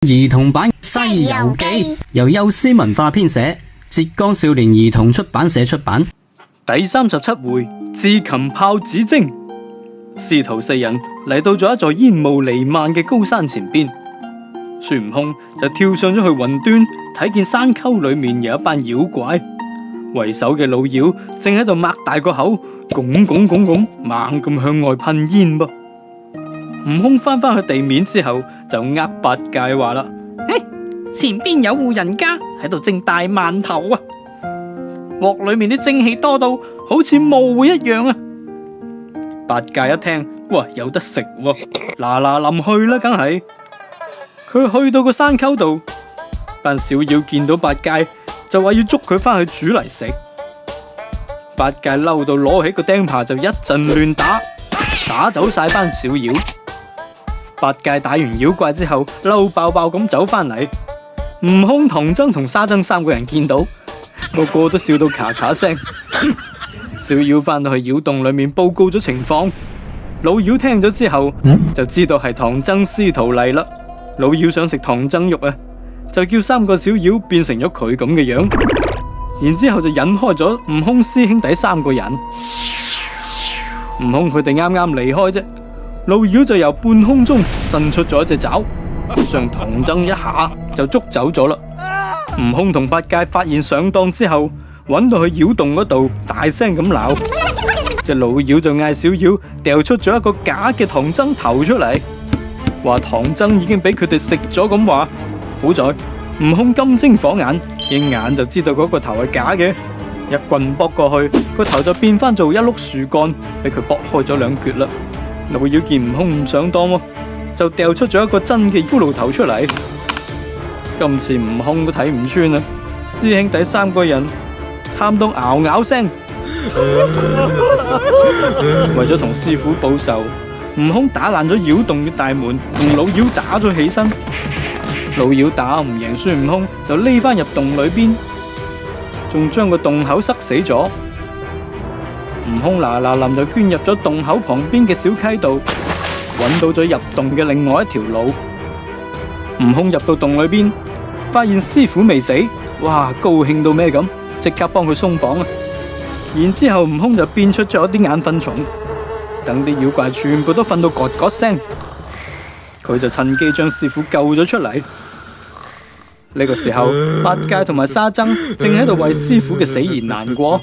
兒童版《西遊記》由幼師文化編寫，浙江少年兒童出版社出版。第37回智擒豹子精。師徒四人嚟到咗一座煙霧彌漫嘅高山前邊，孫悟空就跳上咗去雲端，睇見山溝裏面有一班妖怪，為首嘅老妖正喺度擘大個口，拱拱拱拱猛咁向外噴煙噃。悟空翻去地面之後，就呃八戒話啦：前邊有戶人家喺度蒸大饅頭啊，鑊裏面啲蒸汽多到好似霧一樣啊！八戒一聽，哇，有得食喎，嗱臨去啦，梗係。佢去到個山溝度，但小妖見到八戒就話要捉佢翻去煮嚟食。八戒嬲到攞起個釘耙就一陣亂打，打走晒班小妖。八戒打完妖怪之後，嬲爆爆咁走翻嚟。悟空、唐僧同沙僧三個人見到，個個都笑到咔咔聲。小妖翻到去妖洞裏面報告咗情況，老妖聽咗之後就知道係唐僧師徒嚟啦。老妖想食唐僧肉啊，就叫三個小妖變成咗佢咁嘅樣，然之後就引開咗悟空師兄弟三個人。悟空佢哋啱啱離開啫，老妖就由半空中伸出咗一隻爪，將唐僧一下就捉走咗啦。悟空同八戒發現上當之後，揾到去妖洞嗰度，大聲咁鬧。隻老妖就嗌小妖掉出咗一個假嘅唐僧頭出嚟，話唐僧已經俾佢哋食咗咁話。好在悟空金睛火眼，一眼就知道嗰個頭係假嘅，一棍搏過去，個頭就變翻做一碌樹幹，俾佢搏開咗兩橛啦。老妖見悟空唔上當喎，就掉出咗一個真嘅骷髏頭出嚟。今次悟空都睇唔穿啦，師兄弟三個人喊到嗷嗷聲。為咗同師父報仇，悟空打爛咗妖洞嘅大門，同老妖打咗起身。老妖打唔贏孫悟空，就匿翻入洞裏邊，仲將個洞口塞死咗。悟空嗱臨就捐入咗洞口旁邊嘅小溪度，揾到咗入洞嘅另外一條路。悟空入到洞裏邊，發現師父未死，哇，高興到咩咁，即刻幫佢鬆綁啊！然之後悟空就變出咗啲眼糞蟲，等啲妖怪全部都瞓到咯咯聲，佢就趁機將師父救咗出嚟。呢個時候，八戒同埋沙僧正喺度為師父嘅死而難過。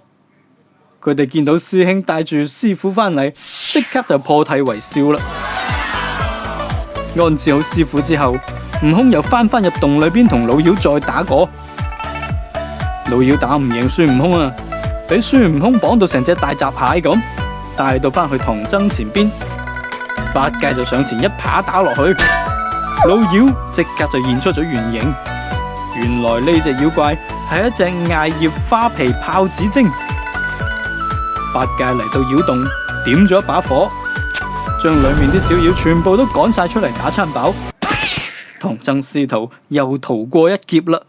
佢哋見到師兄帶住師父返嚟，即刻就破涕為笑啦。安置好師父之後，悟空又翻入洞裏邊同老妖再打過。老妖打唔贏孫悟空啊，俾孫悟空綁到成隻大閘蟹咁，帶到翻去唐僧前邊。八戒就上前一耙打落去，老妖即刻就現出咗原形。原來呢隻妖怪係一隻艾葉花皮豹子精。八戒嚟到妖洞，點咗一把火，將裏面啲小妖全部都趕晒出嚟打餐飽。唐僧師徒又逃過一劫啦。